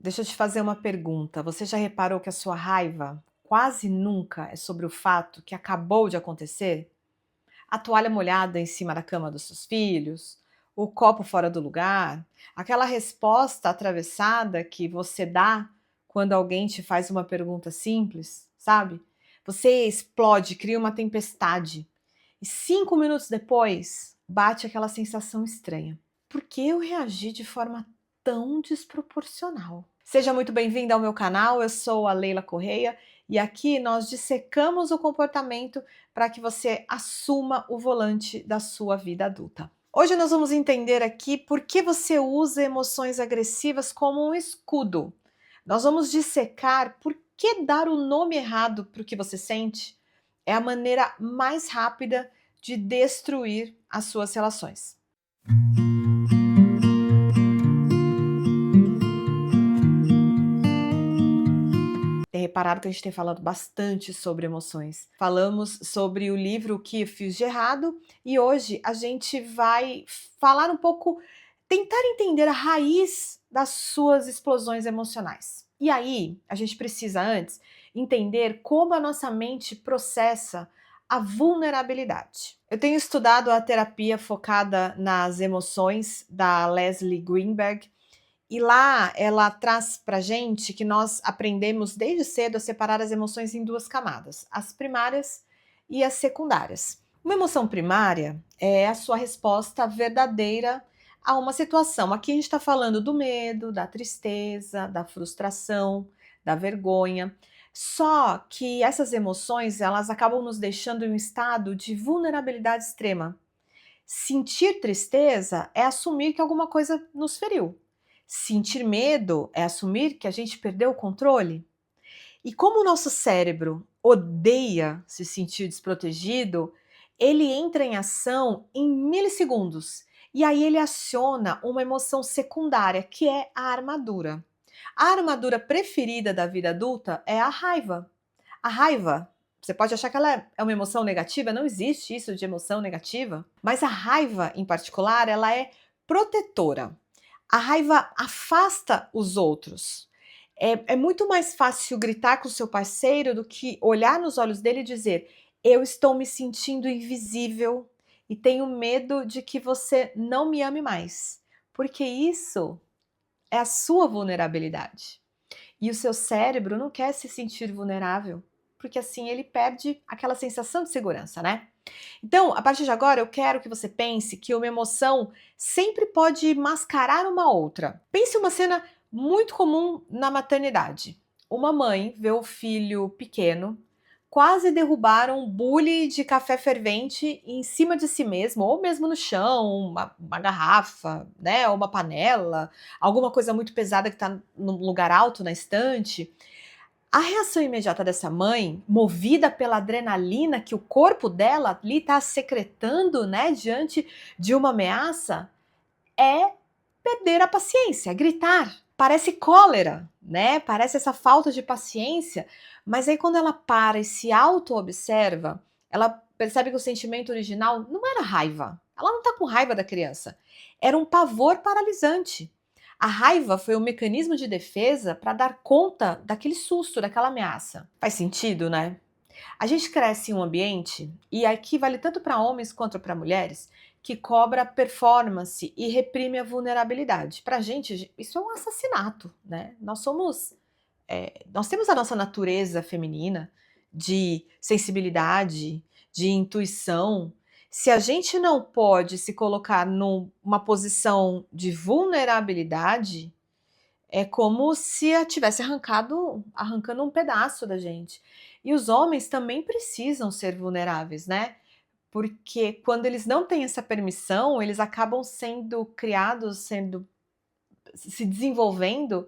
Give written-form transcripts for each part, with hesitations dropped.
Deixa eu te fazer uma pergunta. Você já reparou que a sua raiva quase nunca é sobre o fato que acabou de acontecer? A toalha molhada em cima da cama dos seus filhos? O copo fora do lugar? Aquela resposta atravessada que você dá quando alguém te faz uma pergunta simples, sabe? Você explode, cria uma tempestade. E 5 minutos depois, bate aquela sensação estranha. Por que eu reagi de forma tão desproporcional? Seja muito bem-vinda ao meu canal, eu sou a Leila Correia e aqui nós dissecamos o comportamento para que você assuma o volante da sua vida adulta. Hoje nós vamos entender aqui por que você usa emoções agressivas como um escudo. Nós vamos dissecar por que dar o nome errado para o que você sente é a maneira mais rápida de destruir as suas relações. Tem reparado que a gente tem falado bastante sobre emoções. Falamos sobre o livro O que eu fiz de errado e hoje a gente vai falar um pouco, tentar entender a raiz das suas explosões emocionais. E aí, a gente precisa antes entender como a nossa mente processa a vulnerabilidade. Eu tenho estudado a terapia focada nas emoções da Leslie Greenberg e lá ela traz pra gente que nós aprendemos desde cedo a separar as emoções em duas camadas, as primárias e as secundárias. Uma emoção primária é a sua resposta verdadeira a uma situação. Aqui a gente está falando do medo, da tristeza, da frustração, da vergonha. Só que essas emoções elas acabam nos deixando em um estado de vulnerabilidade extrema. Sentir tristeza é assumir que alguma coisa nos feriu. Sentir medo é assumir que a gente perdeu o controle. E como o nosso cérebro odeia se sentir desprotegido, ele entra em ação em milissegundos. E aí ele aciona uma emoção secundária, que é a armadura. A armadura preferida da vida adulta é a raiva. A raiva, você pode achar que ela é uma emoção negativa, não existe isso de emoção negativa, mas a raiva em particular, ela é protetora. A raiva afasta os outros. É muito mais fácil gritar com o seu parceiro do que olhar nos olhos dele e dizer: eu estou me sentindo invisível e tenho medo de que você não me ame mais. Porque isso é a sua vulnerabilidade. E o seu cérebro não quer se sentir vulnerável, porque assim ele perde aquela sensação de segurança, né? Então, a partir de agora, eu quero que você pense que uma emoção sempre pode mascarar uma outra. Pense uma cena muito comum na maternidade. Uma mãe vê o filho pequeno quase derrubar um bule de café fervente em cima de si mesmo, ou mesmo no chão, uma garrafa, né, ou uma panela, alguma coisa muito pesada que está num lugar alto na estante. A reação imediata dessa mãe, movida pela adrenalina que o corpo dela ali está secretando, né, diante de uma ameaça, é perder a paciência, gritar. Parece cólera, né? Parece essa falta de paciência, mas aí quando ela para e se auto-observa, ela percebe que o sentimento original não era raiva. Ela não está com raiva da criança. Era um pavor paralisante. A raiva foi um mecanismo de defesa para dar conta daquele susto, daquela ameaça. Faz sentido, né? A gente cresce em um ambiente, e aqui vale tanto para homens quanto para mulheres, que cobra performance e reprime a vulnerabilidade. Para a gente, isso é um assassinato, né? Nós temos a nossa natureza feminina de sensibilidade, de intuição. Se a gente não pode se colocar numa posição de vulnerabilidade, é como se a tivesse arrancando um pedaço da gente. E os homens também precisam ser vulneráveis, né? Porque quando eles não têm essa permissão, eles acabam sendo criados, se desenvolvendo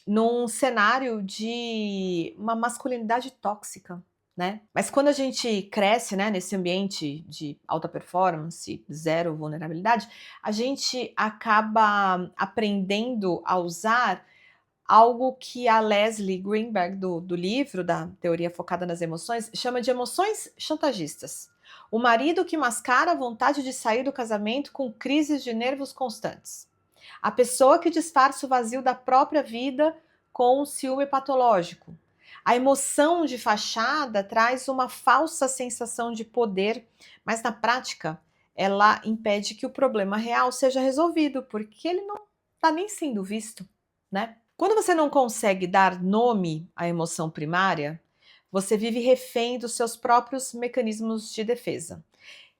num cenário de uma masculinidade tóxica, né. Mas quando a gente cresce, né, nesse ambiente de alta performance, zero vulnerabilidade, a gente acaba aprendendo a usar algo que a Leslie Greenberg do livro, da teoria focada nas emoções, chama de emoções chantagistas. O marido que mascara a vontade de sair do casamento com crises de nervos constantes. A pessoa que disfarça o vazio da própria vida com o ciúme patológico. A emoção de fachada traz uma falsa sensação de poder, mas na prática ela impede que o problema real seja resolvido, porque ele não está nem sendo visto, né? Quando você não consegue dar nome à emoção primária, você vive refém dos seus próprios mecanismos de defesa.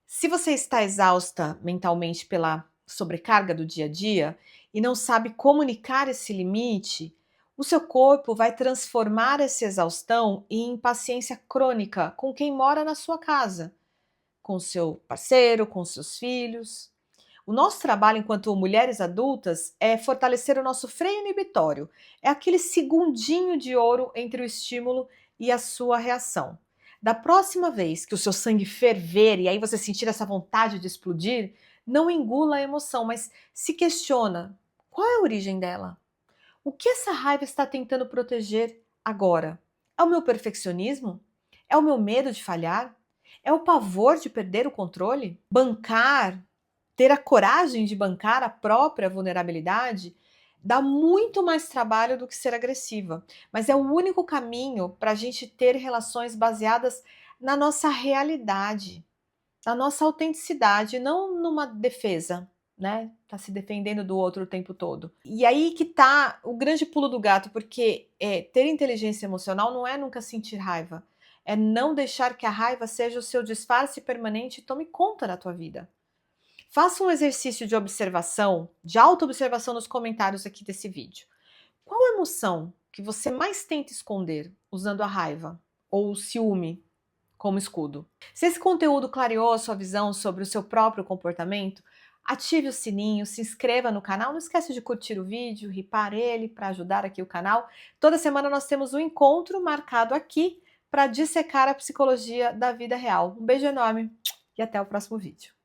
Se você está exausta mentalmente pela sobrecarga do dia a dia e não sabe comunicar esse limite, o seu corpo vai transformar essa exaustão em impaciência crônica com quem mora na sua casa, com seu parceiro, com seus filhos. O nosso trabalho enquanto mulheres adultas é fortalecer o nosso freio inibitório. É aquele segundinho de ouro entre o estímulo e a sua reação. Da próxima vez que o seu sangue ferver e aí você sentir essa vontade de explodir, não engula a emoção, mas se questiona: qual é a origem dela? O que essa raiva está tentando proteger agora? É o meu perfeccionismo? É o meu medo de falhar? É o pavor de perder o controle? Ter a coragem de bancar a própria vulnerabilidade dá muito mais trabalho do que ser agressiva, mas é o único caminho para a gente ter relações baseadas na nossa realidade, na nossa autenticidade, não numa defesa, né? Tá se defendendo do outro o tempo todo. E aí que tá o grande pulo do gato, porque ter inteligência emocional não é nunca sentir raiva, é não deixar que a raiva seja o seu disfarce permanente e tome conta da tua vida. Faça um exercício de observação, de autoobservação nos comentários aqui desse vídeo. Qual emoção que você mais tenta esconder usando a raiva ou o ciúme como escudo? Se esse conteúdo clareou a sua visão sobre o seu próprio comportamento, ative o sininho, se inscreva no canal, não esquece de curtir o vídeo, ripar ele para ajudar aqui o canal. Toda semana nós temos um encontro marcado aqui para dissecar a psicologia da vida real. Um beijo enorme e até o próximo vídeo.